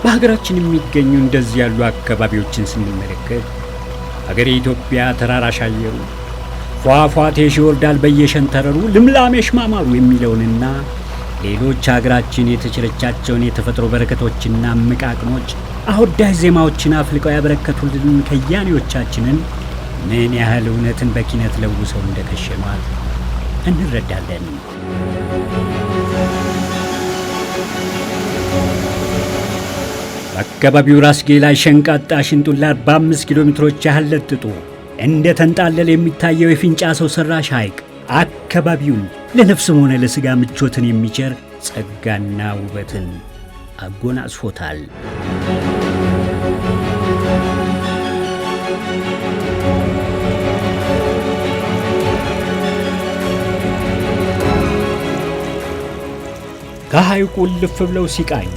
በሀገራችን የሚገኙ እንደዚህ ያሉ አካባቢዎችን ስንመለከት ሀገሬ ኢትዮጵያ ተራራሽ አየሩ ፏፏቴሽ ይወርዳል በየሸንተረሩ ልምላሜሽ ማማሩ የሚለውንና ሌሎች ሀገራችን የተቸረቻቸውን የተፈጥሮ በረከቶችና ምቃቅሞች አወዳሽ ዜማዎችን አፍልቀው ያበረከቱልን ከያኔዎቻችንን ምን ያህል እውነትን በኪነት ለውሰው እንደከሸኗት እንረዳለን። በአካባቢው ራስጌ ላይ ሸንቃጣ ሽንጡን ለ45 ኪሎ ሜትሮች ያህል ለጥጦ እንደ ተንጣለለ የሚታየው የፊንጫ ሰው ሰራሽ ሐይቅ አካባቢውን ለነፍስም ሆነ ለሥጋ ምቾትን የሚቸር ጸጋና ውበትን አጎናጽፎታል። ከሐይቁ ልፍ ብለው ሲቃኙ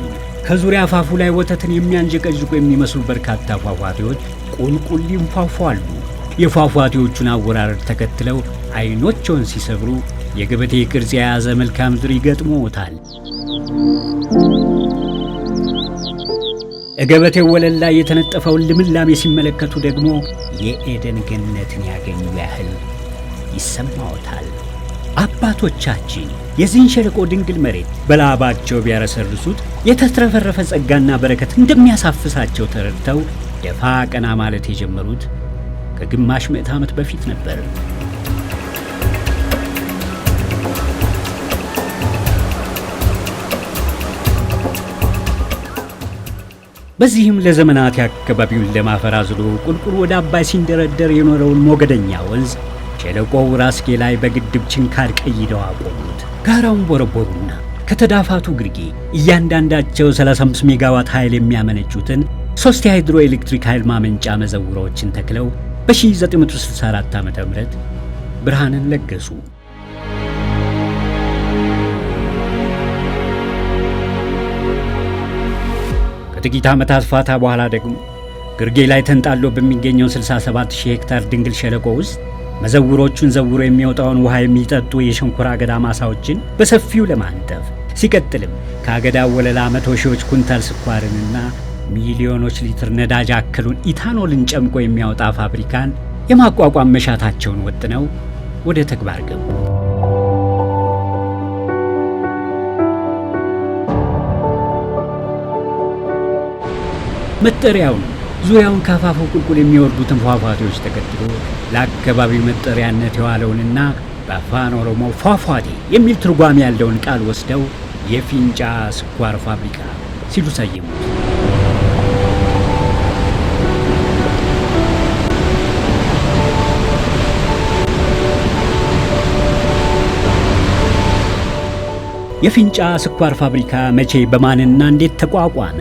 ከዙሪያ አፋፉ ላይ ወተትን የሚያንጀቀጅቁ የሚመስሉ በርካታ ፏፏቴዎች ቁልቁል ይንፏፏሉ። የፏፏቴዎቹን አወራረድ ተከትለው አይኖችን ሲሰብሩ የገበቴ ቅርጽ የያዘ መልክዓ ምድር ይገጥሞታል። ገበቴው ወለል ላይ የተነጠፈውን ልምላሜ ሲመለከቱ ደግሞ የኤደን ገነትን ያገኙ ያህል ይሰማዎታል። አባቶቻችን የዚህን ሸለቆ ድንግል መሬት በላባቸው ቢያረሰርሱት የተትረፈረፈ ጸጋና በረከት እንደሚያሳፍሳቸው ተረድተው ደፋ ቀና ማለት የጀመሩት ከግማሽ ምዕተ ዓመት በፊት ነበር። በዚህም ለዘመናት የአካባቢውን ለማፈር አዝሎ ቁልቁል ወደ አባይ ሲንደረደር የኖረውን ሞገደኛ ወንዝ ሸለቆው ራስጌ ላይ በግድብ ችንካር ቀይደው አቆሙት። ጋራውን ቦረቦሩና ከተዳፋቱ ግርጌ እያንዳንዳቸው 35 ሜጋዋት ኃይል የሚያመነጩትን 3 የሃይድሮ ኤሌክትሪክ ኃይል ማመንጫ መዘውሮችን ተክለው በ1964 ዓ.ም ብርሃንን ለገሱ። ከጥቂት ዓመታት ፋታ በኋላ ደግሞ ግርጌ ላይ ተንጣሎ በሚገኘው 67000 ሄክታር ድንግል ሸለቆ ውስጥ መዘውሮቹን ዘውሮ የሚወጣውን ውሃ የሚጠጡ የሸንኮራ አገዳ ማሳዎችን በሰፊው ለማንጠፍ ሲቀጥልም ከአገዳ ወለላ 100 ሺዎች ኩንታል ስኳርንና ሚሊዮኖች ሊትር ነዳጅ አክሉን ኢታኖልን ጨምቆ የሚያወጣ ፋብሪካን የማቋቋም መሻታቸውን ወጥነው ወደ ተግባር ገቡ። መጠሪያውን ዙሪያውን ካፋፉ ቁልቁል የሚወርዱትን ፏፏቴዎች ተከትሎ ለአካባቢው መጠሪያነት የዋለውንና በአፋን ኦሮሞ ፏፏቴ የሚል ትርጓሜ ያለውን ቃል ወስደው የፊንጫ ስኳር ፋብሪካ ሲሉ ሰየሙት። የፊንጫ ስኳር ፋብሪካ መቼ በማንና እንዴት ተቋቋመ?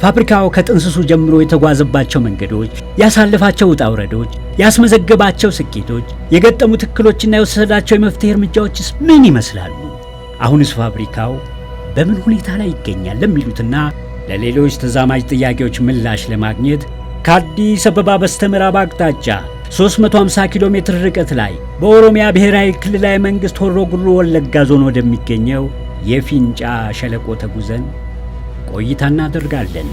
ፋብሪካው ከጥንስሱ ጀምሮ የተጓዘባቸው መንገዶች፣ ያሳለፋቸው ውጣ ውረዶች፣ ያስመዘገባቸው ስኬቶች፣ የገጠሙት እክሎችና የወሰዳቸው የመፍትሄ እርምጃዎችስ ምን ይመስላሉ? አሁንስ ፋብሪካው በምን ሁኔታ ላይ ይገኛል? ለሚሉትና ለሌሎች ተዛማጅ ጥያቄዎች ምላሽ ለማግኘት ከአዲስ አበባ በስተምዕራብ አቅጣጫ 350 ኪሎ ሜትር ርቀት ላይ በኦሮሚያ ብሔራዊ ክልላዊ መንግስት ሆሮ ጉዱሩ ወለጋ ዞን ወደሚገኘው የፊንጫ ሸለቆ ተጉዘን ቆይታ እናደርጋለን።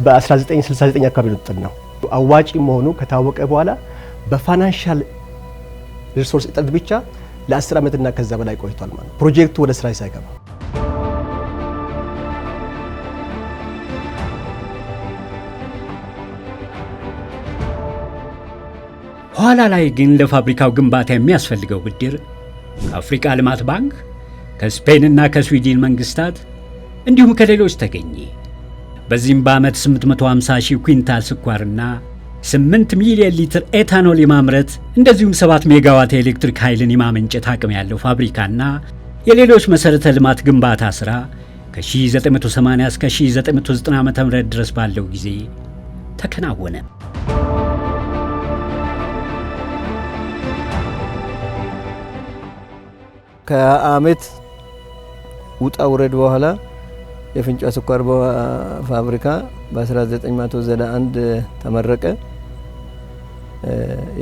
በ1969 አካባቢ ነው። አዋጪ መሆኑ ከታወቀ በኋላ በፋይናንሻል ሪሶርስ እጥረት ብቻ ለ10 ዓመትና ከዛ በላይ ቆይቷል ማለት ፕሮጀክቱ ወደ ስራ ሳይገባ። ኋላ ላይ ግን ለፋብሪካው ግንባታ የሚያስፈልገው ብድር ከአፍሪካ ልማት ባንክ፣ ከስፔንና ከስዊድን መንግስታት እንዲሁም ከሌሎች ተገኘ። በዚህም በዓመት 850 ሺህ ኩንታል ስኳርና 8 ሚሊዮን ሊትር ኤታኖል የማምረት እንደዚሁም 7 ሜጋዋት የኤሌክትሪክ ኃይልን የማመንጨት አቅም ያለው ፋብሪካና የሌሎች መሠረተ ልማት ግንባታ ሥራ ከ1980 እስከ 1990 ዓ.ም ድረስ ባለው ጊዜ ተከናወነ። ከዓመት ውጣ ውረድ በኋላ የፍንጫ ስኳር ፋብሪካ በ1991 ተመረቀ።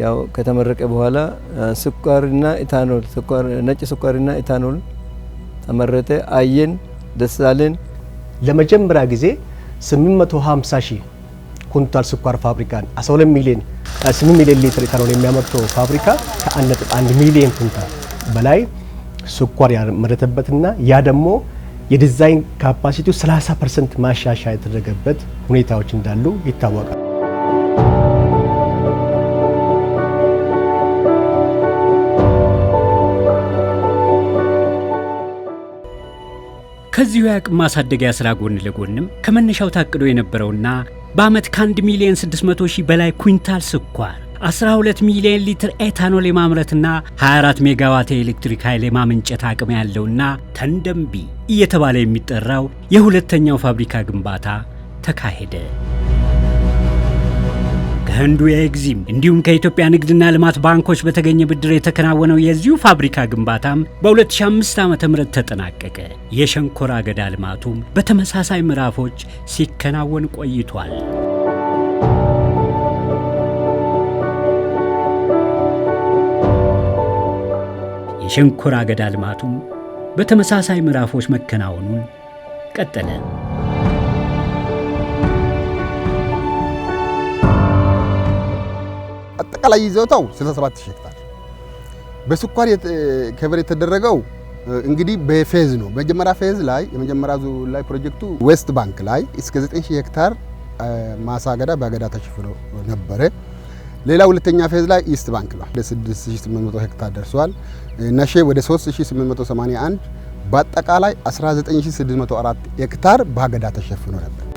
ያው ከተመረቀ በኋላ ስኳርና ኢታኖል ነጭ ስኳርና ኢታኖል ተመረተ። አየን፣ ደስ አለን። ለመጀመሪያ ጊዜ 850 ሺህ ኩንታል ስኳር ፋብሪካን 12 ሚሊዮን 8 ሚሊዮን ሊትር ኢታኖል የሚያመርተው ፋብሪካ ከ1.1 ሚሊዮን ኩንታል በላይ ስኳር ያመረተበትና ያ ደግሞ የዲዛይን ካፓሲቲው 30% ማሻሻያ የተደረገበት ሁኔታዎች እንዳሉ ይታወቃል። ከዚሁ የአቅም ማሳደጊያ ሥራ ጎን ለጎንም ከመነሻው ታቅዶ የነበረውና በዓመት ከ1 ሚሊዮን 600 ሺህ በላይ ኩንታል ስኳር 12 ሚሊዮን ሊትር ኤታኖል የማምረትና 24 ሜጋዋት የኤሌክትሪክ ኃይል የማመንጨት አቅም ያለውና ተንደምቢ እየተባለ የሚጠራው የሁለተኛው ፋብሪካ ግንባታ ተካሄደ። ከህንዱ የኤግዚም እንዲሁም ከኢትዮጵያ ንግድና ልማት ባንኮች በተገኘ ብድር የተከናወነው የዚሁ ፋብሪካ ግንባታም በ2005 ዓ.ም ተጠናቀቀ። የሸንኮራ አገዳ ልማቱም በተመሳሳይ ምዕራፎች ሲከናወን ቆይቷል። የሸንኮራ አገዳ ልማቱም በተመሳሳይ ምዕራፎች መከናወኑን ቀጠለ። አጠቃላይ ይዞታው 67000 ሄክታር በስኳር ከቨር የተደረገው እንግዲህ በፌዝ ነው። በመጀመሪያ ፌዝ ላይ የመጀመሪያ ዙር ላይ ፕሮጀክቱ ዌስት ባንክ ላይ እስከ 9000 ሄክታር ማሳ አገዳ በአገዳ ተሸፍኖ ነበረ። ሌላ ሁለተኛ ፌዝ ላይ ኢስት ባንክ ነው ወደ 6800 ሄክታር ደርሷል። ነሼ ወደ 3881 በአጠቃላይ 19604 ሄክታር በአገዳ ተሸፍኖ ነበር።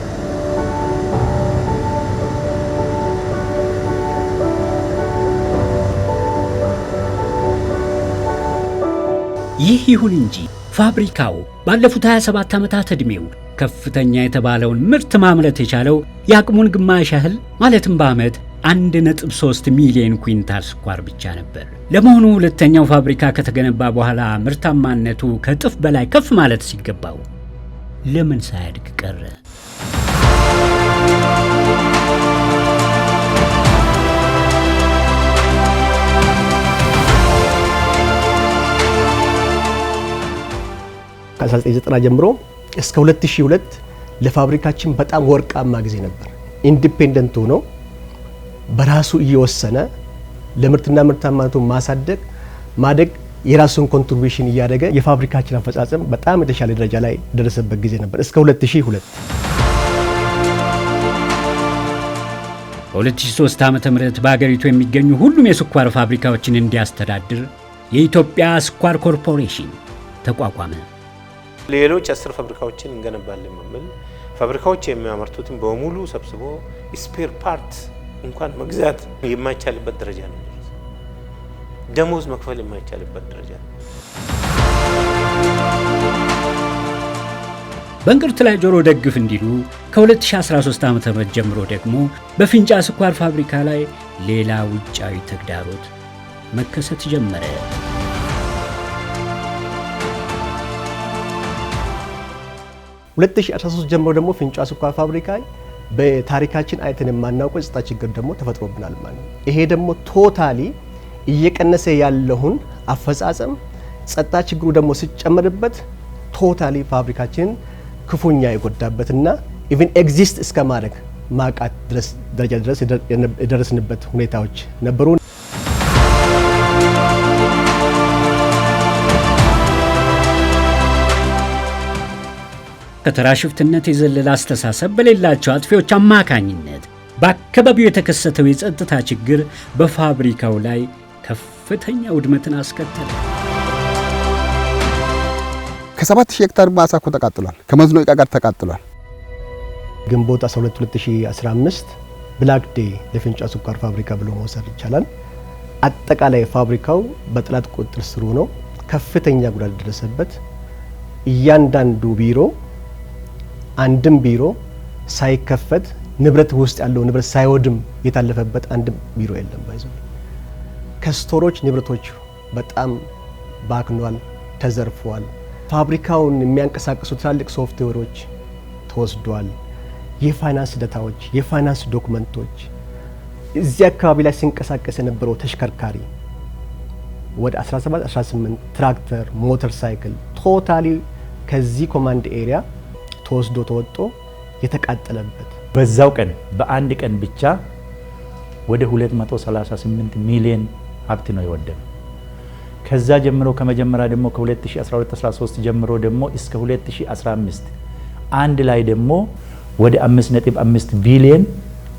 ይህ ይሁን እንጂ ፋብሪካው ባለፉት 27 ዓመታት ዕድሜው ከፍተኛ የተባለውን ምርት ማምረት የቻለው የአቅሙን ግማሽ ያህል ማለትም በዓመት 1.3 ሚሊዮን ኩንታል ስኳር ብቻ ነበር። ለመሆኑ ሁለተኛው ፋብሪካ ከተገነባ በኋላ ምርታማነቱ ከእጥፍ በላይ ከፍ ማለት ሲገባው ለምን ሳያድግ ቀረ? ከ1990 ጀምሮ እስከ 2002 ለፋብሪካችን በጣም ወርቃማ ጊዜ ነበር። ኢንዲፔንደንት ሆኖ በራሱ እየወሰነ ለምርትና ምርታማነቱን ማደግ የራሱን ኮንትሪቢዩሽን እያደረገ የፋብሪካችን አፈጻጸም በጣም የተሻለ ደረጃ ላይ ደረሰበት ጊዜ ነበር እስከ 2002። በ2003 ዓ.ም በአገሪቱ የሚገኙ ሁሉም የስኳር ፋብሪካዎችን እንዲያስተዳድር የኢትዮጵያ ስኳር ኮርፖሬሽን ተቋቋመ። ሌሎች 10 ፋብሪካዎችን እንገነባለን በሚል ፋብሪካዎች የሚያመርቱትን በሙሉ ሰብስቦ ስፔር ፓርት እንኳን መግዛት የማይቻልበት ደረጃ ነው። ደሞዝ መክፈል የማይቻልበት ደረጃ ነው። በእንቅርት ላይ ጆሮ ደግፍ እንዲሉ ከ2013 ዓ.ም ጀምሮ ደግሞ በፊንጫ ስኳር ፋብሪካ ላይ ሌላ ውጫዊ ተግዳሮት መከሰት ጀመረ። 2013 ጀምሮ ደግሞ ፊንጫ ስኳር ፋብሪካ በታሪካችን አይተን የማናውቀው የጸጥታ ችግር ደግሞ ተፈጥሮብናል ማለት ነው። ይሄ ደግሞ ቶታሊ እየቀነሰ ያለውን አፈጻጸም ጸጥታ ችግሩ ደግሞ ሲጨመርበት ቶታሊ ፋብሪካችንን ክፉኛ የጎዳበትና ኢቭን ኤግዚስት እስከ ማድረግ ማቃት ደረጃ ድረስ የደረስንበት ሁኔታዎች ነበሩ። ከተራ ሽፍትነት የዘለለ አስተሳሰብ በሌላቸው አጥፊዎች አማካኝነት በአካባቢው የተከሰተው የጸጥታ ችግር በፋብሪካው ላይ ከፍተኛ ውድመትን አስከተለ። ከ7000 ሄክታር ማሳ እኮ ተቃጥሏል። ከመስኖ ዕቃ ጋር ተቃጥሏል። ግንቦት 12 2015 ብላክ ዴይ ለፊንጫ ስኳር ፋብሪካ ብሎ መውሰድ ይቻላል። አጠቃላይ ፋብሪካው በጠላት ቁጥጥር ስር ነው ከፍተኛ ጉዳት ደረሰበት። እያንዳንዱ ቢሮ አንድም ቢሮ ሳይከፈት ንብረት ውስጥ ያለው ንብረት ሳይወድም የታለፈበት አንድም ቢሮ የለም። ባይዘው ከስቶሮች ንብረቶች በጣም ባክኗል፣ ተዘርፈዋል። ፋብሪካውን የሚያንቀሳቅሱ ትላልቅ ሶፍትዌሮች ተወስዷል። የፋይናንስ ዳታዎች፣ የፋይናንስ ዶክመንቶች፣ እዚህ አካባቢ ላይ ሲንቀሳቀስ የነበረው ተሽከርካሪ ወደ 17 18 ትራክተር፣ ሞተር ሳይክል ቶታሊ ከዚህ ኮማንድ ኤሪያ ተወስዶ ተወጦ የተቃጠለበት በዛው ቀን በአንድ ቀን ብቻ ወደ 238 ሚሊዮን ሀብት ነው የወደመው። ከዛ ጀምሮ ከመጀመሪያ ደግሞ ከ2012-13 ጀምሮ ደግሞ እስከ 2015 አንድ ላይ ደግሞ ወደ 5.5 ቢሊዮን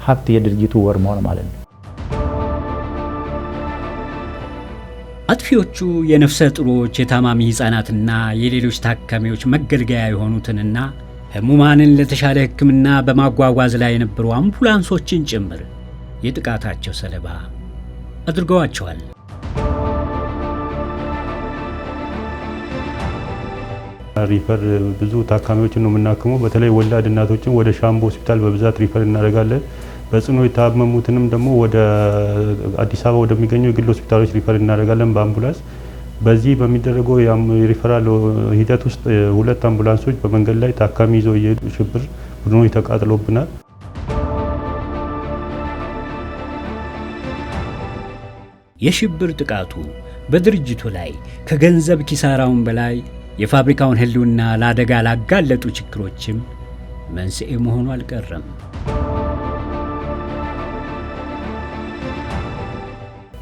ሀብት የድርጅቱ ወድሟል ማለት ነው። አጥፊዎቹ የነፍሰ ጡሮች፣ የታማሚ ህፃናትና የሌሎች ታካሚዎች መገልገያ የሆኑትንና ህሙማንን ለተሻለ ሕክምና በማጓጓዝ ላይ የነበሩ አምቡላንሶችን ጭምር የጥቃታቸው ሰለባ አድርገዋቸዋል። ሪፈር ብዙ ታካሚዎችን ነው የምናክመው። በተለይ ወላድ እናቶችን ወደ ሻምቦ ሆስፒታል በብዛት ሪፈር እናደርጋለን። በጽኑ የታመሙትንም ደግሞ ወደ አዲስ አበባ ወደሚገኙ የግል ሆስፒታሎች ሪፈር እናደርጋለን በአምቡላንስ። በዚህ በሚደረገው የሪፈራል ሂደት ውስጥ 2 አምቡላንሶች በመንገድ ላይ ታካሚ ይዘው እየሄዱ ሽብር ቡድኖች ተቃጥሎብናል። የሽብር ጥቃቱ በድርጅቱ ላይ ከገንዘብ ኪሳራውን በላይ የፋብሪካውን ህልውና ለአደጋ ላጋለጡ ችግሮችም መንስኤ መሆኑ አልቀረም።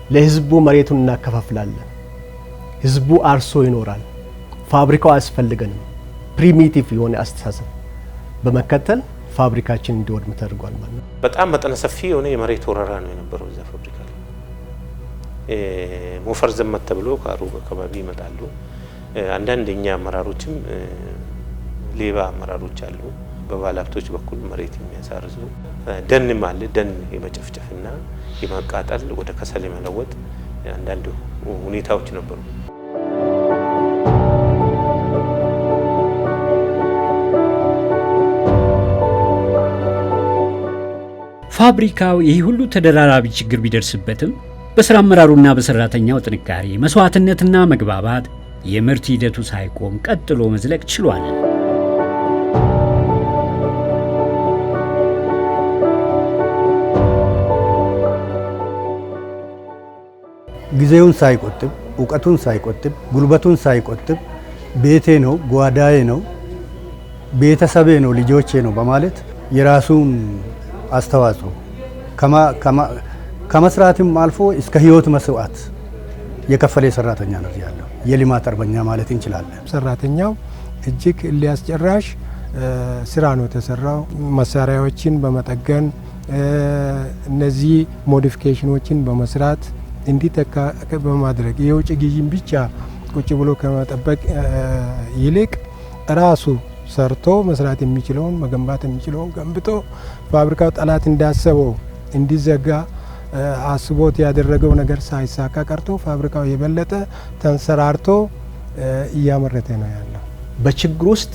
ለህዝቡ መሬቱን እናከፋፍላለን፣ ህዝቡ አርሶ ይኖራል፣ ፋብሪካው አያስፈልገንም፣ ፕሪሚቲቭ የሆነ አስተሳሰብ በመከተል ፋብሪካችን እንዲወድም ተደርጓል ማለት ነው። በጣም መጠነ ሰፊ የሆነ የመሬት ወረራ ነው የነበረው እዛ ፋብሪካ ላይ። ሞፈር ዘመት ተብሎ ከሩቅ አካባቢ ይመጣሉ። አንዳንድ እኛ አመራሮችም ሌባ አመራሮች አሉ። በባለሀብቶች በኩል መሬት የሚያሳርሱ ደንም አለ። ደን የመጨፍጨፍና የማቃጠል ወደ ከሰል የመለወጥ አንዳንድ ሁኔታዎች ነበሩ። ፋብሪካው ይህ ሁሉ ተደራራቢ ችግር ቢደርስበትም በስራ አመራሩና በሰራተኛው ጥንካሬ፣ መስዋዕትነትና መግባባት የምርት ሂደቱ ሳይቆም ቀጥሎ መዝለቅ ችሏል። ጊዜውን ሳይቆጥብ፣ እውቀቱን ሳይቆጥብ፣ ጉልበቱን ሳይቆጥብ ቤቴ ነው፣ ጓዳዬ ነው፣ ቤተሰቤ ነው፣ ልጆቼ ነው በማለት የራሱን አስተዋጽኦ ከመስራትም አልፎ እስከ ህይወት መስዋዕት የከፈለ ሰራተኛ ነው ያለው። የልማት አርበኛ ማለት እንችላለን። ሰራተኛው እጅግ ሊያስጨራሽ ስራ ነው የተሰራው። መሳሪያዎችን በመጠገን እነዚህ ሞዲፊኬሽኖችን በመስራት እንዲተካ በማድረግ የውጭ ግዢን ብቻ ቁጭ ብሎ ከመጠበቅ ይልቅ ራሱ ሰርቶ መስራት የሚችለውን መገንባት የሚችለውን ገንብቶ ፋብሪካው ጠላት እንዳሰበው እንዲዘጋ አስቦት ያደረገው ነገር ሳይሳካ ቀርቶ ፋብሪካው የበለጠ ተንሰራርቶ እያመረተ ነው ያለው። በችግር ውስጥ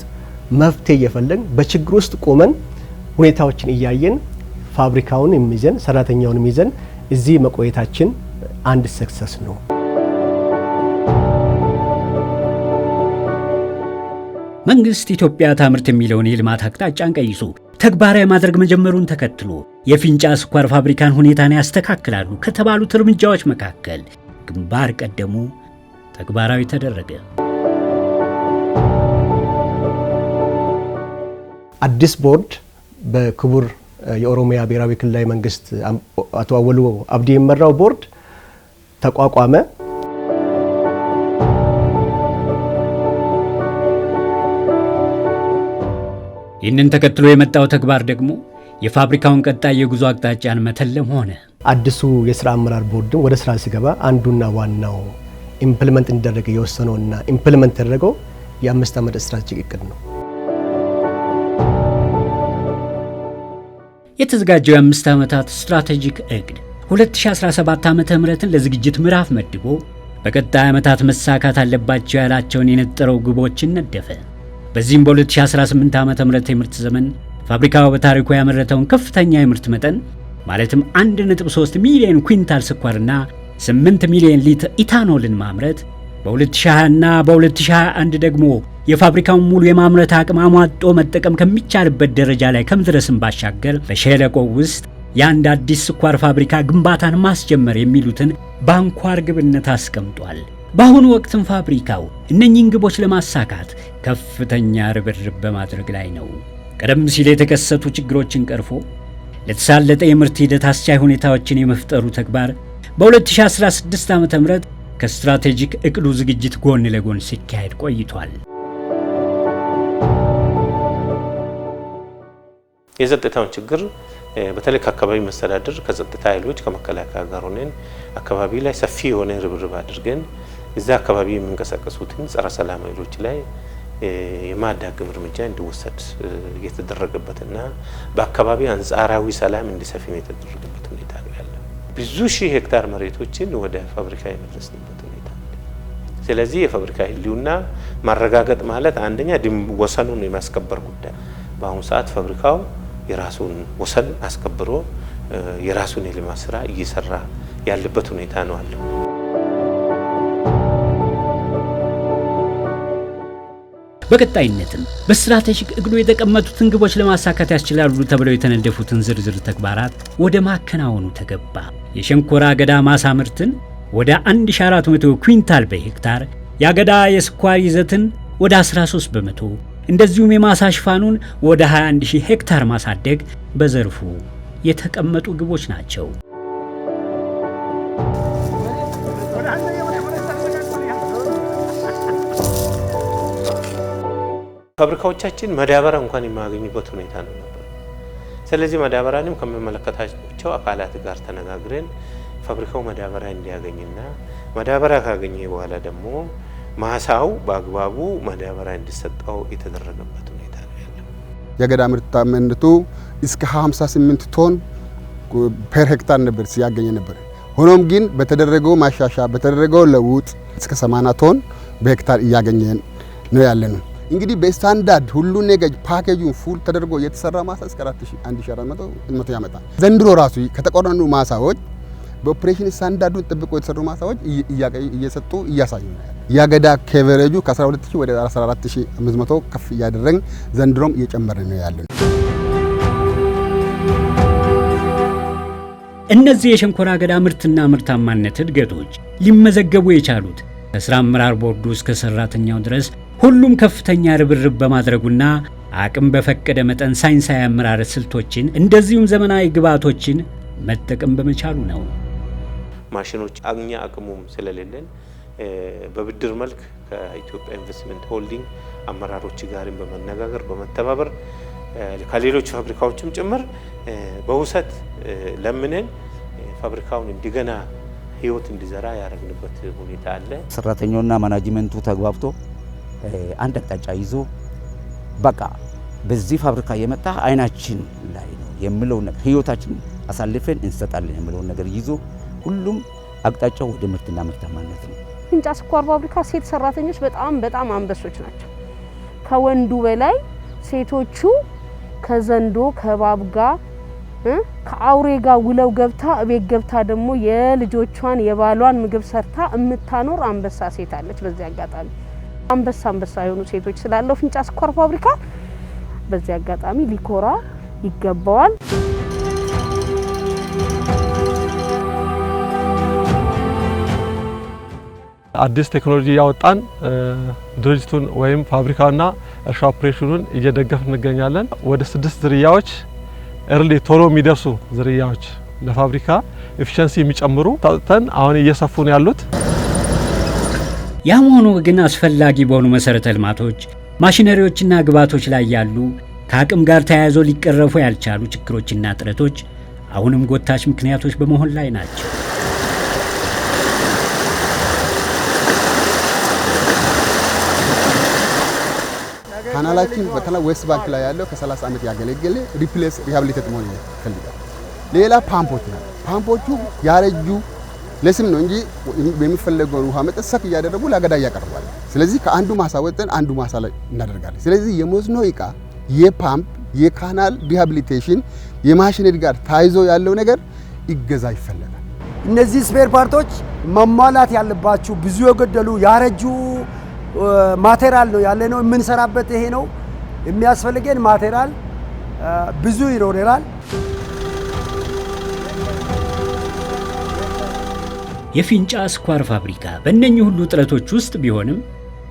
መፍትሄ እየፈለግን በችግር ውስጥ ቆመን ሁኔታዎችን እያየን ፋብሪካውን የሚዘን ሰራተኛውን የሚዘን እዚህ መቆየታችን አንድ ሰክሰስ ነው። መንግስት ኢትዮጵያ ታምርት የሚለውን የልማት አቅጣጫን ቀይሶ ተግባራዊ ማድረግ መጀመሩን ተከትሎ የፊንጫ ስኳር ፋብሪካን ሁኔታን ያስተካክላሉ ከተባሉት እርምጃዎች መካከል ግንባር ቀደሙ ተግባራዊ ተደረገ። አዲስ ቦርድ በክቡር የኦሮሚያ ብሔራዊ ክልላዊ መንግስት አቶ አወሉ አብዲ የሚመራው ቦርድ ተቋቋመ። ይህንን ተከትሎ የመጣው ተግባር ደግሞ የፋብሪካውን ቀጣይ የጉዞ አቅጣጫን መተለም ሆነ። አዲሱ የስራ አመራር ቦርድም ወደ ስራ ሲገባ አንዱና ዋናው ኢምፕሊመንት እንዲደረግ የወሰነውና ኢምፕሊመንት ያደረገው የ5 ዓመት ስትራቴጂክ እቅድ ነው። የተዘጋጀው የ5 ዓመታት ስትራቴጂክ እቅድ 2017 ዓ.ም ለዝግጅት ምዕራፍ መድቦ በቀጣይ ዓመታት መሳካት አለባቸው ያላቸውን የነጠረው ግቦችን ነደፈ። በዚህም በ2018 ዓ.ም የምርት ዘመን ፋብሪካው በታሪኩ ያመረተውን ከፍተኛ የምርት መጠን ማለትም 1.3 ሚሊዮን ኩንታል ስኳርና 8 ሚሊዮን ሊትር ኢታኖልን ማምረት፣ በ2020 እና በ2021 ደግሞ የፋብሪካውን ሙሉ የማምረት አቅም አሟጦ መጠቀም ከሚቻልበት ደረጃ ላይ ከመድረስም ባሻገር በሸለቆው ውስጥ የአንድ አዲስ ስኳር ፋብሪካ ግንባታን ማስጀመር የሚሉትን በአንኳር ግብነት አስቀምጧል። በአሁኑ ወቅትም ፋብሪካው እነኚህን ግቦች ለማሳካት ከፍተኛ ርብርብ በማድረግ ላይ ነው። ቀደም ሲል የተከሰቱ ችግሮችን ቀርፎ ለተሳለጠ የምርት ሂደት አስቻይ ሁኔታዎችን የመፍጠሩ ተግባር በ2016 ዓ.ም ከስትራቴጂክ እቅዱ ዝግጅት ጎን ለጎን ሲካሄድ ቆይቷል። የጸጥታውን ችግር በተለይ ከአካባቢ መስተዳድር ከጸጥታ ኃይሎች ከመከላከያ ጋር ሆነን አካባቢ ላይ ሰፊ የሆነ ርብርብ አድርገን እዛ አካባቢ የሚንቀሳቀሱትን ጸረ ሰላም ኃይሎች ላይ የማዳግም እርምጃ እንዲወሰድ የተደረገበትና በአካባቢ አንጻራዊ ሰላም እንዲሰፍን የተደረገበት ሁኔታ ነው ያለው። ብዙ ሺህ ሄክታር መሬቶችን ወደ ፋብሪካ የመለስንበት ሁኔታ ነው። ስለዚህ የፋብሪካ ህልውና ማረጋገጥ ማለት አንደኛ ወሰኑን የማስከበር ጉዳይ። በአሁኑ ሰዓት ፋብሪካው የራሱን ወሰን አስከብሮ የራሱን የልማት ስራ እየሰራ ያለበት ሁኔታ ነው አለው። በቀጣይነትም በስትራቴጂክ እቅዱ የተቀመጡትን ግቦች ለማሳካት ያስችላሉ ተብለው የተነደፉትን ዝርዝር ተግባራት ወደ ማከናወኑ ተገባ። የሸንኮራ አገዳ ማሳ ምርትን ወደ 1400 ኩንታል በሄክታር፣ የአገዳ የስኳር ይዘትን ወደ 13 በመቶ፣ እንደዚሁም የማሳ ሽፋኑን ወደ 21000 ሄክታር ማሳደግ በዘርፉ የተቀመጡ ግቦች ናቸው። ፋብሪካዎቻችን ማዳበሪያ እንኳን የማያገኙበት ሁኔታ ነው ነበር። ስለዚህ ማዳበሪያንም ከሚመለከታቸው አካላት ጋር ተነጋግረን ፋብሪካው ማዳበሪያ እንዲያገኝና ማዳበሪያ ካገኘ በኋላ ደግሞ ማሳው በአግባቡ ማዳበሪያ እንዲሰጠው የተደረገበት ሁኔታ ነው ያለው። የአገዳ ምርታማነቱ እስከ 58 ቶን ፐር ሄክታር ነበር ሲያገኝ ነበር። ሆኖም ግን በተደረገው ማሻሻያ በተደረገው ለውጥ እስከ 80 ቶን በሄክታር እያገኘን ነው ያለነው። እንግዲህ በስታንዳርድ ሁሉ ነገር ፓኬጁን ፉል ተደርጎ የተሰራ ማሳ እስከ 1400 ያመጣል። ዘንድሮ ራሱ ከተቆረኑ ማሳዎች በኦፕሬሽን ስታንዳርዱን ጠብቆ የተሰሩ ማሳዎች እየሰጡ እያሳዩ ነው። የአገዳ ከቨሬጁ ከ12000 ወደ 14500 ከፍ እያደረግን ዘንድሮም እየጨመረ ነው ያለን። እነዚህ የሸንኮራ አገዳ ምርትና ምርታማነት እድገቶች ሊመዘገቡ የቻሉት ከስራ አመራር ቦርዱ እስከ ሰራተኛው ድረስ ሁሉም ከፍተኛ ርብርብ በማድረጉና አቅም በፈቀደ መጠን ሳይንሳዊ አመራረት ስልቶችን እንደዚሁም ዘመናዊ ግብዓቶችን መጠቀም በመቻሉ ነው። ማሽኖች አቅሙም ስለሌለን በብድር መልክ ከኢትዮጵያ ኢንቨስትመንት ሆልዲንግ አመራሮች ጋርም በመነጋገር በመተባበር ከሌሎች ፋብሪካዎችም ጭምር በውሰት ለምነን ፋብሪካውን እንደገና ህይወት እንዲዘራ ያደረግንበት ሁኔታ አለ። ሰራተኛውና ማናጅመንቱ ተግባብቶ አንድ አቅጣጫ ይዞ በቃ በዚህ ፋብሪካ የመጣ አይናችን ላይ ነው የሚለው ነገር ህይወታችን አሳልፈን እንሰጣለን የሚለው ነገር ይዞ ሁሉም አቅጣጫው ወደ ምርትና ምርታማነት ነው። ፊንጫ ስኳር ፋብሪካ ሴት ሰራተኞች በጣም አንበሶች ናቸው። ከወንዱ በላይ ሴቶቹ ከዘንዶ ከባብ ጋር ከአውሬ ጋር ውለው ገብታ እቤት ገብታ ደግሞ የልጆቿን የባሏን ምግብ ሰርታ እምታኖር አንበሳ ሴት አለች። በዚህ አጋጣሚ አንበሳ የሆኑ ሴቶች ስላለው ፊንጫ ስኳር ፋብሪካ በዚህ አጋጣሚ ሊኮራ ይገባዋል። አዲስ ቴክኖሎጂ ያወጣን ድርጅቱን ወይም ፋብሪካውና እርሻ ኦፕሬሽኑን እየደገፍ እንገኛለን። ወደ 6 ዝርያዎች እርሊ ቶሎ የሚደርሱ ዝርያዎች ለፋብሪካ ኤፊሺየንሲ የሚጨምሩ ታውጥተን አሁን እየሰፉ ነው ያሉት። ያም ሆኖ ግን አስፈላጊ በሆኑ መሰረተ ልማቶች ማሽነሪዎችና ግብዓቶች ላይ ያሉ ከአቅም ጋር ተያይዞ ሊቀረፉ ያልቻሉ ችግሮችና ጥረቶች አሁንም ጎታች ምክንያቶች በመሆን ላይ ናቸው። ካናላችን በተለይ ዌስት ባንክ ላይ ያለው ከ30 ዓመት ያገለገለ ሪፕሌስ ሪሃቢሊቴት መሆን ይፈልጋል። ሌላ ፓምፖች ናቸው። ፓምፖቹ ያረጁ ለስም ነው እንጂ የሚፈለገውን ውሃ መጠን ሰክ እያደረጉ ለአገዳ ያቀርባል። ስለዚህ ከአንዱ ማሳ ወጥተን አንዱ ማሳ ላይ እናደርጋለን። ስለዚህ የመስኖ ዕቃ፣ የፓምፕ፣ የካናል ሪሃቢሊቴሽን የማሽነሪ ጋር ታይዞ ያለው ነገር ይገዛ ይፈልጋል። እነዚህ ስፔር ፓርቶች መሟላት ያለባቸው ብዙ የጎደሉ ያረጁ ማቴሪያል ነው ያለ ነው የምንሰራበት። ይሄ ነው የሚያስፈልገን ማቴሪያል ብዙ ይኖራል። የፊንጫ ስኳር ፋብሪካ በእነኚህ ሁሉ ጥረቶች ውስጥ ቢሆንም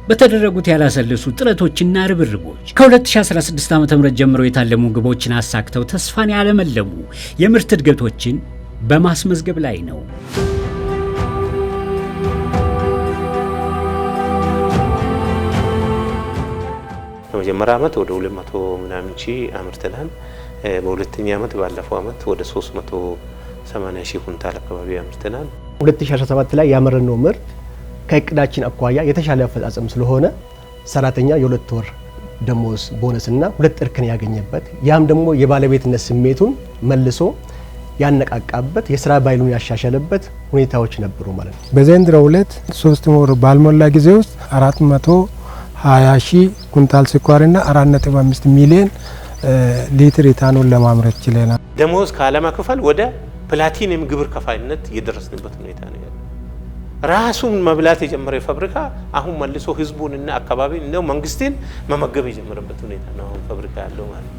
በተደረጉት ያላሰለሱ ጥረቶችና ርብርቦች ከ2016 ዓ.ም ጀምሮ የታለሙ ግቦችን አሳክተው ተስፋን ያለመለሙ የምርት እድገቶችን በማስመዝገብ ላይ ነው። በመጀመሪያ ዓመት ወደ 200 ምናምን ሺህ አምርተናል። በሁለተኛ ዓመት ባለፈው ዓመት ወደ 380 ሺህ ኩንታል አካባቢ አምርተናል። 2017 ላይ ያመረነው ምርት ከእቅዳችን አኳያ የተሻለ አፈጻጸም ስለሆነ ሰራተኛ የሁለት ወር ደሞዝ ቦነስና 2 እርከን ያገኘበት ያም ደግሞ የባለቤትነት ስሜቱን መልሶ ያነቃቃበት የስራ ባይሉን ያሻሻለበት ሁኔታዎች ነበሩ ማለት ነው። በዘንድሮው ዕለት 3 ወር ባልሞላ ጊዜ ውስጥ 420 ሺህ ኩንታል ስኳርና 4.5 ሚሊዮን ሊትር ኢታኖል ለማምረት ችለናል። ደሞዝ ካለመክፈል ወደ ፕላቲኒየም ግብር ከፋይነት የደረስንበት ሁኔታ ነው ያለው። ራሱን መብላት የጀመረ ፋብሪካ አሁን መልሶ ህዝቡንና አካባቢን ነው መንግስትን መመገብ የጀመረበት ሁኔታ ነው አሁን ፋብሪካ ያለው ማለት ነው።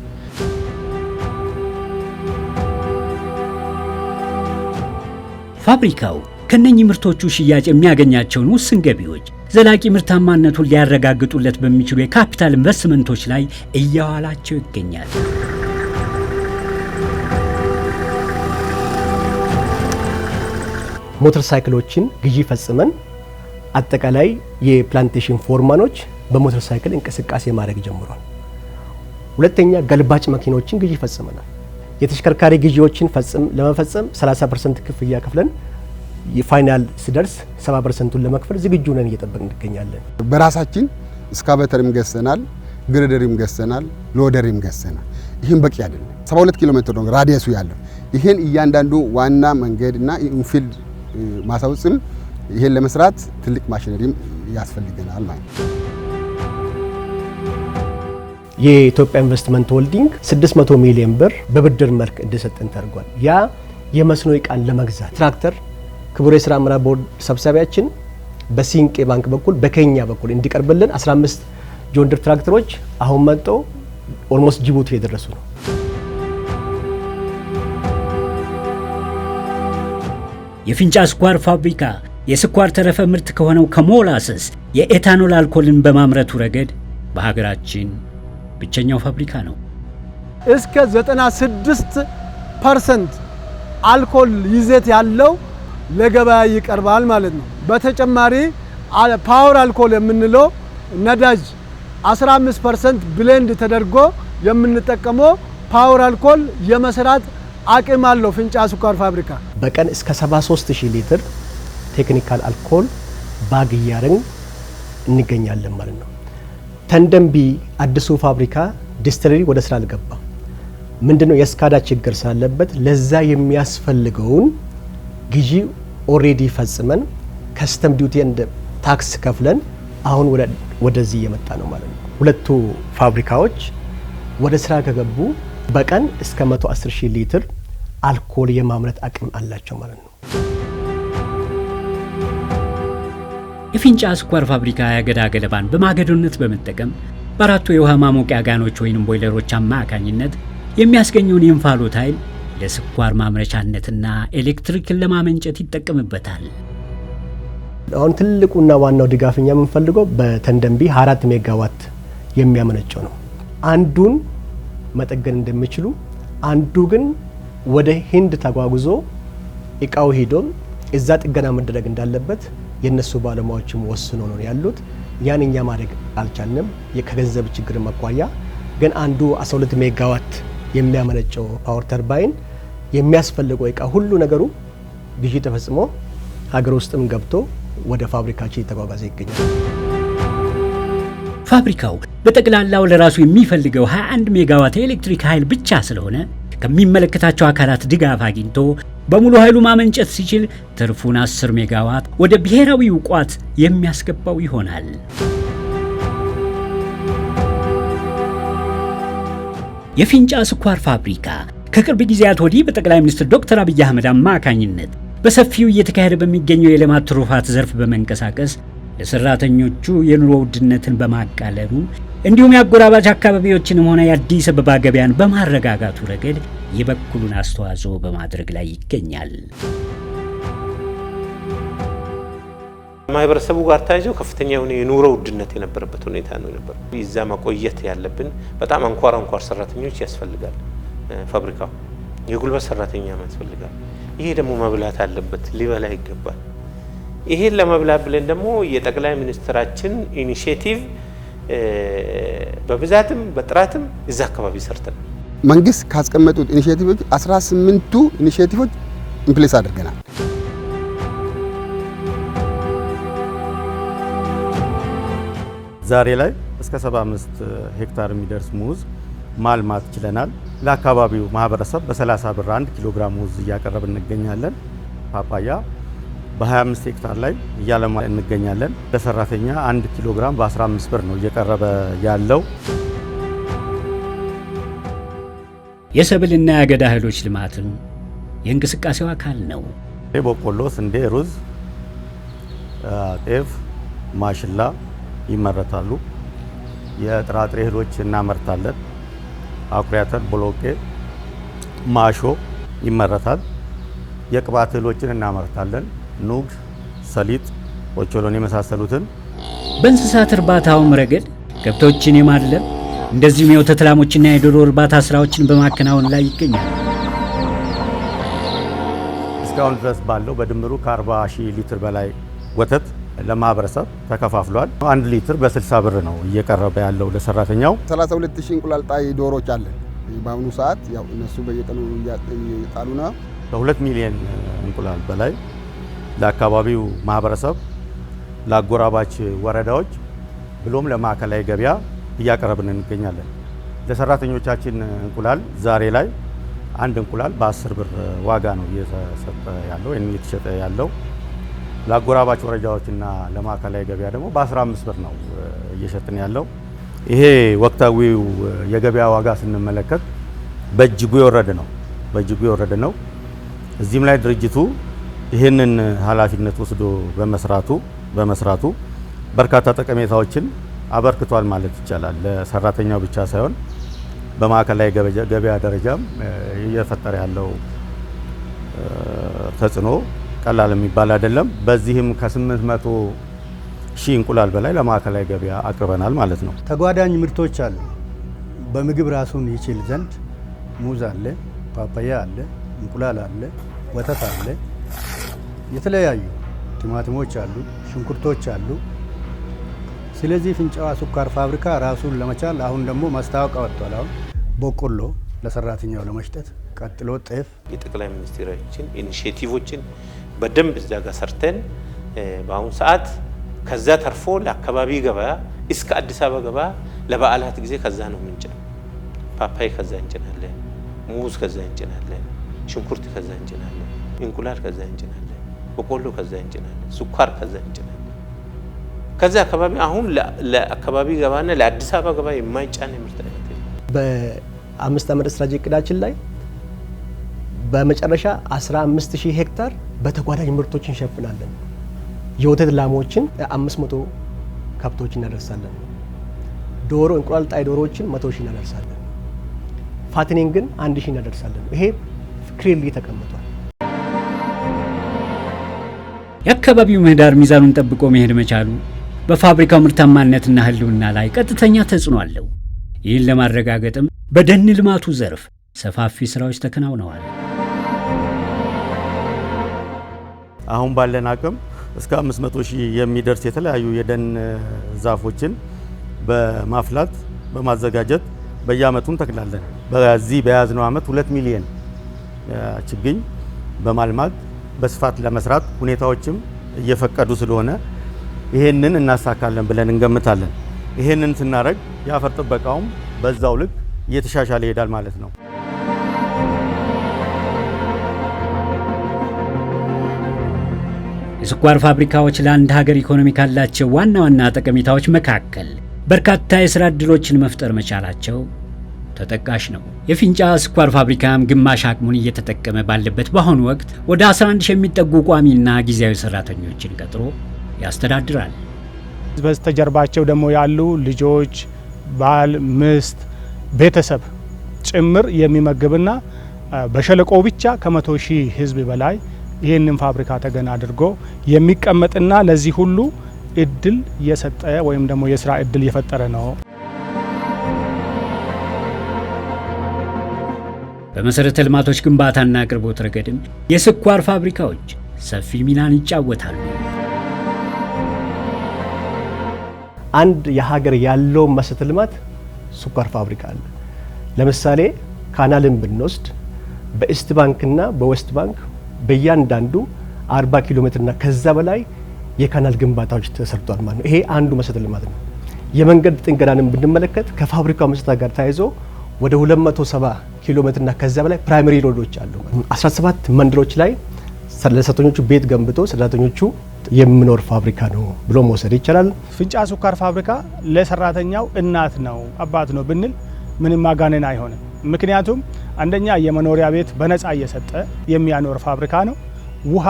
ፋብሪካው ከነኚህ ምርቶቹ ሽያጭ የሚያገኛቸውን ውስን ገቢዎች ዘላቂ ምርታማነቱን ሊያረጋግጡለት በሚችሉ የካፒታል ኢንቨስትመንቶች ላይ እያዋላቸው ይገኛል። ሞተር ሳይክሎችን ግዢ ፈጽመን አጠቃላይ የፕላንቴሽን ፎርማኖች በሞተር ሳይክል እንቅስቃሴ ማድረግ ጀምሯል። ሁለተኛ ገልባጭ መኪኖችን ግዢ ፈጽመናል። የተሽከርካሪ ግዢዎችን ለመፈጸም 30% ክፍያ ከፍለን የፋይናል ሲደርስ 70%ን ለመክፈል ዝግጁ ነን፣ እየጠበቅን እንገኛለን። በራሳችን እስካቫተርም ገዝተናል፣ ግሬደርም ገዝተናል፣ ሎደርም ገዝተናል። ይህም በቂ አይደለም። 72 ኪሎ ሜትር ነው ራዲየሱ ያለው። ይህን እያንዳንዱ ዋና መንገድና ኢንፊልድ ማሳውጽም ይሄን ለመስራት ትልቅ ማሽነሪም ያስፈልገናል ማለት ነው። የኢትዮጵያ ኢንቨስትመንት ሆልዲንግ 600 ሚሊዮን ብር በብድር መልክ እንዲሰጠን ተደርጓል። ያ የመስኖ ዕቃን ለመግዛት ትራክተር ክቡር የሥራ አመራር ቦርድ ሰብሳቢያችን በሲንቄ ባንክ በኩል በኬኛ በኩል እንዲቀርብልን 15 ጆንደር ትራክተሮች አሁን መጥተው ኦልሞስት ጅቡቲ የደረሱ ነው። የፊንጫ ስኳር ፋብሪካ የስኳር ተረፈ ምርት ከሆነው ከሞላሰስ የኤታኖል አልኮልን በማምረቱ ረገድ በሀገራችን ብቸኛው ፋብሪካ ነው። እስከ 96% አልኮል ይዘት ያለው ለገበያ ይቀርባል ማለት ነው። በተጨማሪ ፓወር አልኮል የምንለው ነዳጅ 15% ብሌንድ ተደርጎ የምንጠቀመው ፓወር አልኮል የመስራት አቅም አለው ፊንጫ ስኳር ፋብሪካ። በቀን እስከ 73000 ሊትር ቴክኒካል አልኮል ባግ እያደረግን እንገኛለን ማለት ነው። ተንደንቢ አዲሱ ፋብሪካ ዲስትለሪ ወደ ስራ አልገባም። ምንድነው የስካዳ ችግር ስላለበት ለዛ የሚያስፈልገውን ግዢ ኦሬዲ ፈጽመን ከስተም ዲዩቲ እንደ ታክስ ከፍለን አሁን ወደዚህ እየመጣ ነው ማለት ነው። ሁለቱ ፋብሪካዎች ወደ ስራ ከገቡ በቀን እስከ 110,000 ሊትር አልኮል የማምረት አቅም አላቸው ማለት ነው። የፊንጫ ስኳር ፋብሪካ የአገዳ ገለባን በማገዶነት በመጠቀም በአራቱ የውሃ ማሞቂያ ጋኖች ወይንም ቦይለሮች አማካኝነት የሚያስገኘውን የእንፋሎት ኃይል ለስኳር ማምረቻነትና ኤሌክትሪክን ለማመንጨት ይጠቀምበታል። አሁን ትልቁና ዋናው ድጋፍኛ የምንፈልገው በተንደንቢ 4 ሜጋዋት የሚያመነጨው ነው። አንዱን መጠገን እንደሚችሉ አንዱ ግን ወደ ህንድ ተጓጉዞ እቃው ሄዶ እዛ ጥገና መደረግ እንዳለበት የነሱ ባለሙያዎችም ወስኖ ነው ያሉት። ያን እኛ ማድረግ አልቻልንም ከገንዘብ ችግር መቋያ። ግን አንዱ 12 ሜጋዋት የሚያመነጨው ፓወር ተርባይን የሚያስፈልገው እቃ ሁሉ ነገሩ ግዢ ተፈጽሞ ሀገር ውስጥም ገብቶ ወደ ፋብሪካችን እየተጓጓዘ ይገኛል። ፋብሪካው በጠቅላላው ለራሱ የሚፈልገው 21 ሜጋዋት የኤሌክትሪክ ኃይል ብቻ ስለሆነ ከሚመለከታቸው አካላት ድጋፍ አግኝቶ በሙሉ ኃይሉ ማመንጨት ሲችል ትርፉን 10 ሜጋዋት ወደ ብሔራዊው ቋት የሚያስገባው ይሆናል። የፊንጫ ስኳር ፋብሪካ ከቅርብ ጊዜያት ወዲህ በጠቅላይ ሚኒስትር ዶክተር አብይ አህመድ አማካኝነት በሰፊው እየተካሄደ በሚገኘው የልማት ትሩፋት ዘርፍ በመንቀሳቀስ ለሰራተኞቹ የኑሮ ውድነትን በማቃለሉ እንዲሁም የአጎራባች አካባቢዎችንም ሆነ የአዲስ አበባ ገበያን በማረጋጋቱ ረገድ የበኩሉን አስተዋጽኦ በማድረግ ላይ ይገኛል። ማህበረሰቡ ጋር ተያይዞ ከፍተኛ የሆነ የኑሮ ውድነት የነበረበት ሁኔታ ነው ነበር። እዛ ማቆየት ያለብን በጣም አንኳር ሰራተኞች ያስፈልጋል። ፋብሪካው የጉልበት ሰራተኛ ያስፈልጋል። ይሄ ደግሞ መብላት አለበት፣ ሊበላ ይገባል። ይሄን ለመብላት ብለን ደግሞ የጠቅላይ ሚኒስትራችን ኢኒሼቲቭ በብዛትም በጥራትም እዛ አካባቢ ሰርተን መንግስት ካስቀመጡት ኢኒሼቲቮች 18ቱ ኢኒሼቲቮች ኢምፕሊስ አድርገናል። ዛሬ ላይ እስከ 75 ሄክታር የሚደርስ ሙዝ ማልማት ችለናል። ለአካባቢው ማህበረሰብ በ30 ብር 1 ኪሎ ግራም ሙዝ እያቀረብን እንገኛለን። ፓፓያ በ25 ሄክታር ላይ እያለማ እንገኛለን። ለሰራተኛ 1 ኪሎ ግራም በ15 ብር ነው እየቀረበ ያለው። የሰብልና የአገዳ እህሎች ልማትም የእንቅስቃሴው አካል ነው። በቆሎ፣ ስንዴ፣ ሩዝ፣ ጤፍ፣ ማሽላ ይመረታሉ። የጥራጥሬ እህሎች እናመርታለን። አኩሪ አተር፣ ቦሎቄ፣ ማሾ ይመረታል። የቅባት እህሎችን እናመርታለን። ኑግ፣ ሰሊጥ፣ ኦቾሎኒ የመሳሰሉትን። በእንስሳት እርባታውም ረገድ ከብቶችን የማድለብ እንደዚሁም የወተት ላሞችና የዶሮ እርባታ ስራዎችን በማከናወን ላይ ይገኛል። እስካሁን ድረስ ባለው በድምሩ ከ40 ሺህ ሊትር በላይ ወተት ለማህበረሰብ ተከፋፍሏል። 1 ሊትር በ60 ብር ነው እየቀረበ ያለው ለሰራተኛው። 32000 እንቁላል ጣይ ዶሮዎች አለን። በአሁኑ ሰዓት ያው እነሱ በየቀኑ እየጣሉ ነው። ከ2 ሚሊዮን እንቁላል በላይ ለአካባቢው ማህበረሰብ፣ ለአጎራባች ወረዳዎች ብሎም ለማዕከላዊ ገበያ እያቀረብን እንገኛለን። ለሰራተኞቻችን እንቁላል ዛሬ ላይ አንድ እንቁላል በ10 ብር ዋጋ ነው እየተሰጠ ያለው ወይም እየተሸጠ ያለው። ለአጎራባች ወረዳዎችና ለማዕከላዊ ገበያ ደግሞ በ15 ብር ነው እየሸጥን ያለው። ይሄ ወቅታዊው የገበያ ዋጋ ስንመለከት በእጅጉ የወረደ ነው። እዚህም ላይ ድርጅቱ ይህንን ኃላፊነት ወስዶ በመስራቱ በርካታ ጠቀሜታዎችን አበርክቷል ማለት ይቻላል። ለሰራተኛው ብቻ ሳይሆን በማዕከላዊ ገበያ ደረጃም እየፈጠረ ያለው ተጽዕኖ ቀላል የሚባል አይደለም። በዚህም ከ800 ሺህ እንቁላል በላይ ለማዕከላዊ ገበያ አቅርበናል ማለት ነው። ተጓዳኝ ምርቶች አሉ። በምግብ ራሱን ይችል ዘንድ ሙዝ አለ፣ ፓፓያ አለ፣ እንቁላል አለ፣ ወተት አለ፣ የተለያዩ ቲማቲሞች አሉ፣ ሽንኩርቶች አሉ። ስለዚህ ፊንጫዋ ስኳር ፋብሪካ ራሱን ለመቻል አሁን ደግሞ ማስታወቂያ ወጥቷል። አሁን በቆሎ ለሰራተኛው ለመሽጠት፣ ቀጥሎ ጤፍ። የጠቅላይ ሚኒስትራችን ኢኒሼቲቮችን በደንብ እዛ ጋር ሰርተን በአሁኑ ሰዓት ከዛ ተርፎ ለአካባቢ ገበያ እስከ አዲስ አበባ ገበያ ለበዓላት ጊዜ ከዛ ነው የምንጭነው። ፓፓይ ከዛ እንጭናለን፣ ሙዝ ከዛ እንጭናለን፣ ሽንኩርት ከዛ እንጭናለን፣ እንቁላል ከዛ እንጭናለን፣ በቆሎ ከዛ እንጭናለን፣ ስኳር ከዛ እንጭናለን። ከዛ አካባቢ አሁን ለአካባቢ ገበያና ለአዲስ አበባ ገበያ የማይጫን ምርት አይነት በ5 ዓመት ስትራቴጂ እቅዳችን ላይ በመጨረሻ 15000 ሄክታር በተጓዳኝ ምርቶች እንሸፍናለን። የወተት ላሞችን 500 ከብቶች እናደርሳለን። ዶሮ እንቁላል ጣይ ዶሮዎችን 100 ሺህ እናደርሳለን። ፋትኒንግን 1000 እናደርሳለን። ይሄ ክሊርሊ ተቀምጧል። የአካባቢው ምህዳር ሚዛኑን ጠብቆ መሄድ መቻሉ በፋብሪካው ምርታማነትና ህልውና ላይ ቀጥተኛ ተጽዕኖ አለው። ይህን ለማረጋገጥም በደን ልማቱ ዘርፍ ሰፋፊ ስራዎች ተከናውነዋል። አሁን ባለን አቅም እስከ 500 ሺህ የሚደርስ የተለያዩ የደን ዛፎችን በማፍላት በማዘጋጀት በየአመቱ እንተክላለን። በዚህ በያዝነው አመት 2 ሚሊዮን ችግኝ በማልማት በስፋት ለመስራት ሁኔታዎችም እየፈቀዱ ስለሆነ ይሄንን እናሳካለን ብለን እንገምታለን። ይሄንን ስናደርግ የአፈር ጥበቃውም በዛው ልክ እየተሻሻለ ይሄዳል ማለት ነው። የስኳር ፋብሪካዎች ለአንድ ሀገር ኢኮኖሚ ካላቸው ዋና ዋና ጠቀሜታዎች መካከል በርካታ የሥራ ዕድሎችን መፍጠር መቻላቸው ተጠቃሽ ነው። የፊንጫ ስኳር ፋብሪካም ግማሽ አቅሙን እየተጠቀመ ባለበት በአሁኑ ወቅት ወደ 11 ሺህ የሚጠጉ ቋሚና ጊዜያዊ ሰራተኞችን ቀጥሮ ያስተዳድራል። በስተጀርባቸው ደግሞ ያሉ ልጆች፣ ባል፣ ሚስት፣ ቤተሰብ ጭምር የሚመግብና በሸለቆ ብቻ ከ100 ሺህ ህዝብ በላይ ይህንን ፋብሪካ ተገን አድርጎ የሚቀመጥና ለዚህ ሁሉ እድል የሰጠ ወይም ደግሞ የስራ እድል የፈጠረ ነው። በመሰረተ ልማቶች ግንባታና አቅርቦት ረገድም የስኳር ፋብሪካዎች ሰፊ ሚናን ይጫወታሉ። አንድ የሀገር ያለው መሰረተ ልማት ስኳር ፋብሪካ አለ። ለምሳሌ ካናልን ብንወስድ በኢስት ባንክና በዌስት ባንክ በእያንዳንዱ 40 ኪሎ ሜትርና ከዛ በላይ የካናል ግንባታዎች ተሰርቷል ማለት ነው። ይሄ አንዱ መሰረተ ልማት ነው። የመንገድ ጥገናንም ብንመለከት ከፋብሪካው መስጠት ጋር ተያይዞ ወደ 270 ኪሎ ሜትርና ከዛ በላይ ፕራይመሪ ሮዶች አሉ። 17 መንደሮች ላይ ለሰራተኞቹ ቤት ገንብቶ ሰራተኞቹ የሚኖር ፋብሪካ ነው ብሎ መውሰድ ይቻላል። ፊንጫ ስኳር ፋብሪካ ለሰራተኛው እናት ነው አባት ነው ብንል ምንም ማጋነን አይሆንም። ምክንያቱም አንደኛ የመኖሪያ ቤት በነፃ እየሰጠ የሚያኖር ፋብሪካ ነው። ውሃ፣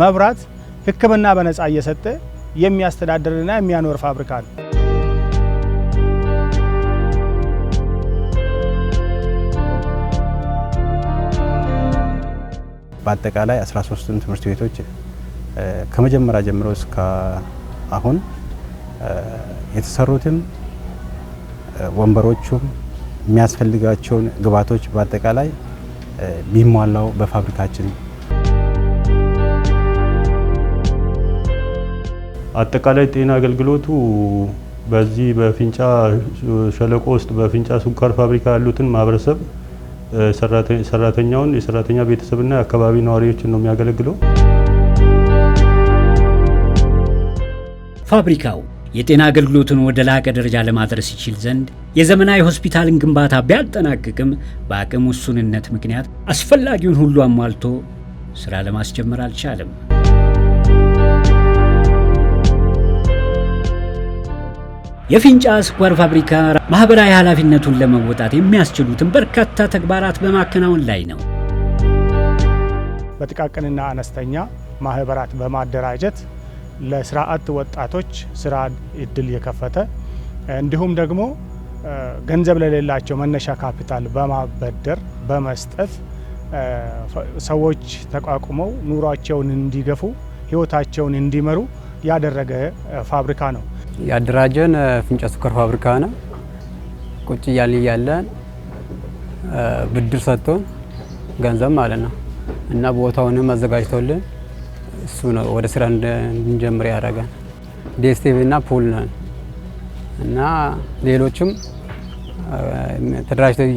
መብራት፣ ሕክምና በነፃ እየሰጠ የሚያስተዳድርና የሚያኖር ፋብሪካ ነው። በአጠቃላይ 13 ትምህርት ቤቶች ከመጀመሪያ ጀምሮ እስከ አሁን የተሰሩትም ወንበሮቹም የሚያስፈልጋቸውን ግብዓቶች በአጠቃላይ ቢሟላው በፋብሪካችን። አጠቃላይ ጤና አገልግሎቱ በዚህ በፊንጫ ሸለቆ ውስጥ በፊንጫ ስኳር ፋብሪካ ያሉትን ማህበረሰብ ሰራተኛውን፣ የሰራተኛ ቤተሰብና የአካባቢ ነዋሪዎችን ነው የሚያገለግለው። ፋብሪካው የጤና አገልግሎቱን ወደ ላቀ ደረጃ ለማድረስ ይችል ዘንድ የዘመናዊ ሆስፒታልን ግንባታ ቢያጠናቅቅም በአቅም ውሱንነት ምክንያት አስፈላጊውን ሁሉ አሟልቶ ስራ ለማስጀመር አልቻለም። የፊንጫ ስኳር ፋብሪካ ማህበራዊ ኃላፊነቱን ለመወጣት የሚያስችሉትን በርካታ ተግባራት በማከናወን ላይ ነው። በጥቃቅንና አነስተኛ ማህበራት በማደራጀት ለስራ አጥ ወጣቶች ስራ እድል የከፈተ እንዲሁም ደግሞ ገንዘብ ለሌላቸው መነሻ ካፒታል በማበደር በመስጠት ሰዎች ተቋቁመው ኑሯቸውን እንዲገፉ ህይወታቸውን እንዲመሩ ያደረገ ፋብሪካ ነው። ያደራጀን ፊንጫ ስኳር ፋብሪካ ነው። ቁጭ እያለን ብድር ሰጥቶን ገንዘብ ማለት ነው እና ቦታውንም አዘጋጅቶልን እሱ ነው ወደ ስራ እንድንጀምር ያደረገን። ዲኤስቲቪ እና ፑል ነን እና ሌሎችም ተደራጅተው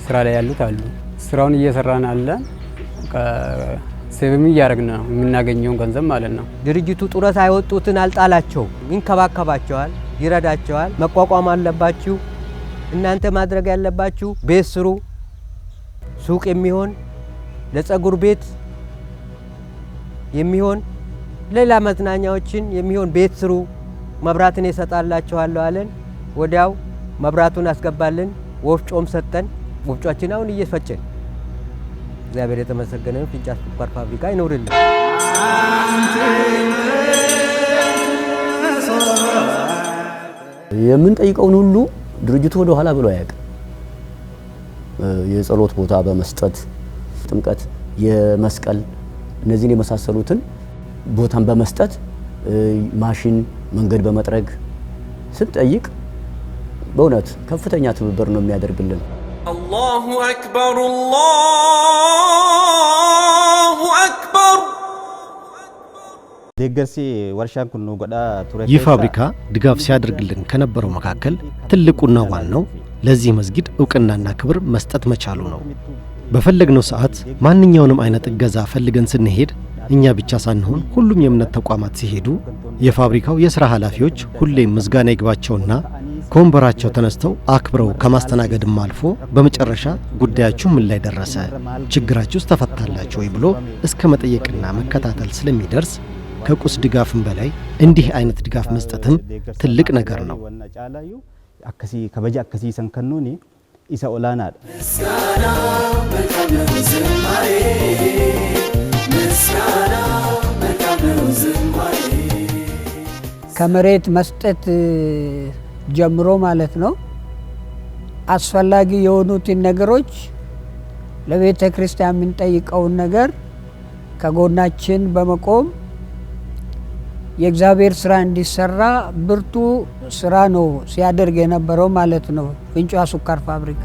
ስራ ላይ ያሉት አሉ። ስራውን እየሰራን አለን። ሴቭም እያደረግን ነው የምናገኘውን ገንዘብ ማለት ነው። ድርጅቱ ጡረታ ያወጡትን አልጣላቸው፣ ይንከባከባቸዋል፣ ይረዳቸዋል። መቋቋም አለባችሁ። እናንተ ማድረግ ያለባችሁ ቤት ስሩ፣ ሱቅ የሚሆን ለጸጉር ቤት የሚሆን ሌላ መዝናኛዎችን የሚሆን ቤት ስሩ፣ መብራትን ይሰጣላችኋለሁ አለን። ወዲያው መብራቱን አስገባልን፣ ወፍጮም ሰጠን። ወፍጮአችን አሁን እየፈጨን እግዚአብሔር የተመሰገነ ነው። ፊንጫ ስኳር ፋብሪካ ይኖርልን። የምንጠይቀውን ሁሉ ድርጅቱ ወደ ኋላ ብሎ አያውቅም። የጸሎት ቦታ በመስጠት ጥምቀት፣ የመስቀል እነዚህን የመሳሰሉትን ቦታን በመስጠት ማሽን መንገድ በመጥረግ ስንጠይቅ በእውነት ከፍተኛ ትብብር ነው የሚያደርግልን። አላሁ አክበር አላሁ አክበር። ይህ ፋብሪካ ድጋፍ ሲያደርግልን ከነበረው መካከል ትልቁና ዋናው ለዚህ መስጊድ እውቅናና ክብር መስጠት መቻሉ ነው። በፈለግነው ሰዓት ማንኛውንም አይነት እገዛ ፈልገን ስንሄድ እኛ ብቻ ሳንሆን ሁሉም የእምነት ተቋማት ሲሄዱ የፋብሪካው የሥራ ኃላፊዎች ሁሌም ምስጋና ይግባቸውና ከወንበራቸው ተነስተው አክብረው ከማስተናገድም አልፎ በመጨረሻ ጉዳያችሁ ምን ላይ ደረሰ፣ ችግራችሁስ ተፈታላችሁ ወይ ብሎ እስከ መጠየቅና መከታተል ስለሚደርስ ከቁስ ድጋፍም በላይ እንዲህ አይነት ድጋፍ መስጠትም ትልቅ ነገር ነው። አከሲ ከበጃ አከሲ ሰንከኑኒ ኢሳ ኦላናድ ከመሬት መስጠት ጀምሮ ማለት ነው አስፈላጊ የሆኑትን ነገሮች ለቤተ ክርስቲያን የምንጠይቀውን ነገር ከጎናችን በመቆም የእግዚአብሔር ስራ እንዲሰራ ብርቱ ስራ ነው ሲያደርግ የነበረው ማለት ነው ፍንጯ ስኳር ፋብሪካ።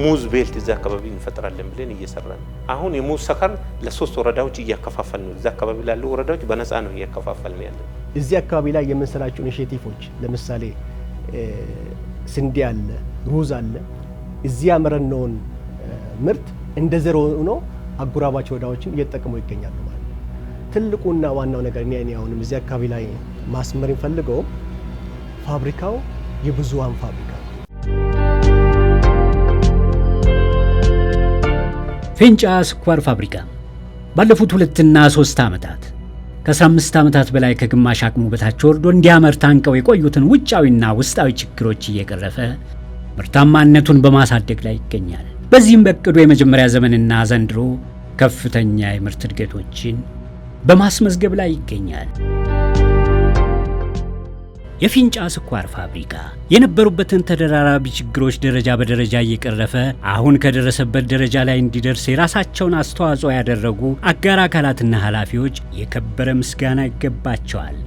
ሙዝ ቤልት እዛ አካባቢ እንፈጥራለን ብለን እየሰራን አሁን የሙዝ ሰከር ለ3 ወረዳዎች እያከፋፈልን ነው። እዛ አካባቢ ላሉ ወረዳዎች በነፃ ነው እያከፋፈልን ያለን። እዚህ አካባቢ ላይ የምንሰራቸው ኢኒሼቲቮች ለምሳሌ ስንዴ አለ፣ ሩዝ አለ። እዚህ ያመረነውን ምርት እንደ ዘሮ ሆኖ አጎራባች ወረዳዎችን እየተጠቀሙ ይገኛሉ ማለት ነው። ትልቁና ዋናው ነገር እኔ አሁንም እዚህ አካባቢ ላይ ማስመር የሚፈልገው ፋብሪካው የብዙሃን ፋብሪካ ነው። ፊንጫ ስኳር ፋብሪካ ባለፉት 2 እና 3 ዓመታት ከ15 ዓመታት በላይ ከግማሽ አቅሙ በታች ወርዶ እንዲያመርት አንቀው የቆዩትን ውጫዊና ውስጣዊ ችግሮች እየቀረፈ ምርታማነቱን በማሳደግ ላይ ይገኛል። በዚህም በእቅዱ የመጀመሪያ ዘመንና ዘንድሮ ከፍተኛ የምርት እድገቶችን በማስመዝገብ ላይ ይገኛል። የፊንጫ ስኳር ፋብሪካ የነበሩበትን ተደራራቢ ችግሮች ደረጃ በደረጃ እየቀረፈ አሁን ከደረሰበት ደረጃ ላይ እንዲደርስ የራሳቸውን አስተዋጽኦ ያደረጉ አጋር አካላትና ኃላፊዎች የከበረ ምስጋና ይገባቸዋል።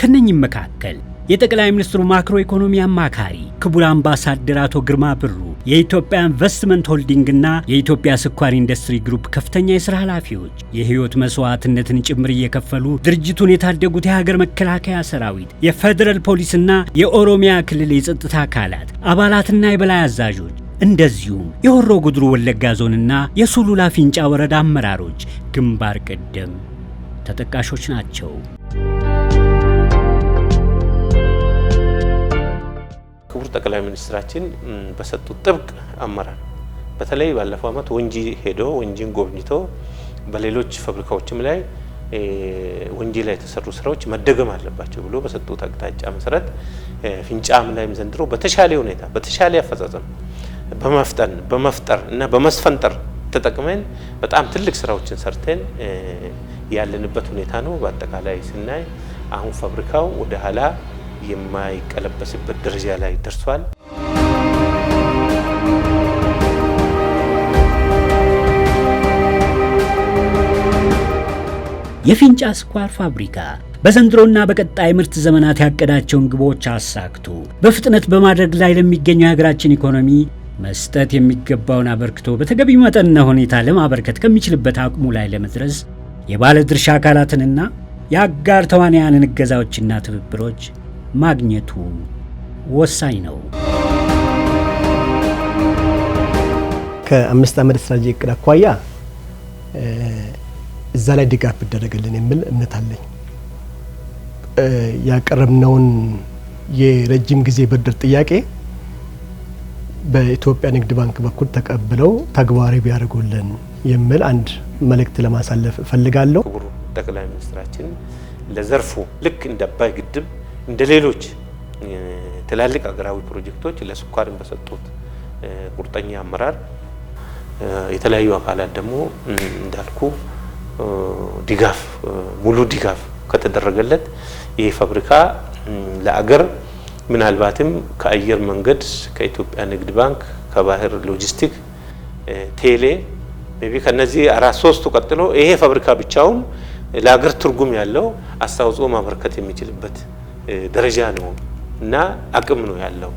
ከነኚህም መካከል የጠቅላይ ሚኒስትሩ ማክሮ ኢኮኖሚ አማካሪ ክቡር አምባሳደር አቶ ግርማ ብሩ፣ የኢትዮጵያ ኢንቨስትመንት ሆልዲንግና የኢትዮጵያ ስኳር ኢንዱስትሪ ግሩፕ ከፍተኛ የሥራ ኃላፊዎች የህይወት መስዋዕትነትን ጭምር እየከፈሉ ድርጅቱን የታደጉት የሀገር መከላከያ ሰራዊት፣ የፌደራል ፖሊስና የኦሮሚያ ክልል የጸጥታ አካላት አባላትና የበላይ አዛዦች እንደዚሁም የሆሮ ጉድሩ ወለጋ ዞንና የሱሉላ ፊንጫ ወረዳ አመራሮች ግንባር ቀደም ተጠቃሾች ናቸው። ክቡር ጠቅላይ ሚኒስትራችን በሰጡት ጥብቅ አመራር በተለይ ባለፈው ዓመት ወንጂ ሄዶ ወንጂን ጎብኝቶ በሌሎች ፋብሪካዎችም ላይ ወንጂ ላይ የተሰሩ ስራዎች መደገም አለባቸው ብሎ በሰጡት አቅጣጫ መሰረት ፊንጫም ላይም ዘንድሮ በተሻለ ሁኔታ በተሻለ አፈጻጸም በመፍጠር እና በመስፈንጠር ተጠቅመን በጣም ትልቅ ስራዎችን ሰርተን ያለንበት ሁኔታ ነው። በአጠቃላይ ስናይ አሁን ፋብሪካው ወደ ኋላ የማይቀለበስበት ደረጃ ላይ ደርሷል። የፊንጫ ስኳር ፋብሪካ በዘንድሮና በቀጣይ ምርት ዘመናት ያቀዳቸውን ግቦች አሳክቶ በፍጥነት በማድረግ ላይ ለሚገኘው የሀገራችን ኢኮኖሚ መስጠት የሚገባውን አበርክቶ በተገቢ መጠንና ሁኔታ ለማበርከት ከሚችልበት አቅሙ ላይ ለመድረስ የባለ ድርሻ አካላትንና የአጋር ተዋንያንን እገዛዎችና ትብብሮች ማግኘቱ ወሳኝ ነው። ከ5 ዓመት ስትራቴጂ እቅድ አኳያ እዛ ላይ ድጋፍ ቢደረግልን የሚል እምነት አለኝ። ያቀረብነውን የረጅም ጊዜ ብድር ጥያቄ በኢትዮጵያ ንግድ ባንክ በኩል ተቀብለው ተግባራዊ ቢያደርጉልን የሚል አንድ መልእክት ለማሳለፍ እፈልጋለሁ። ክቡር ጠቅላይ ሚኒስትራችን ለዘርፉ ልክ እንደ አባይ ግድብ እንደ ሌሎች ትላልቅ ሀገራዊ ፕሮጀክቶች ለስኳርን በሰጡት ቁርጠኛ አመራር የተለያዩ አካላት ደግሞ እንዳልኩ ድጋፍ ሙሉ ድጋፍ ከተደረገለት ይህ ፋብሪካ ለአገር ምናልባትም ከአየር መንገድ ከኢትዮጵያ ንግድ ባንክ ከባህር ሎጂስቲክ ቴሌ ሜቢ ከነዚህ 4-3 ቀጥሎ ይሄ ፋብሪካ ብቻውን ለአገር ትርጉም ያለው አስተዋጽኦ ማበርከት የሚችልበት ደረጃ ነው እና አቅም ነው ያለው።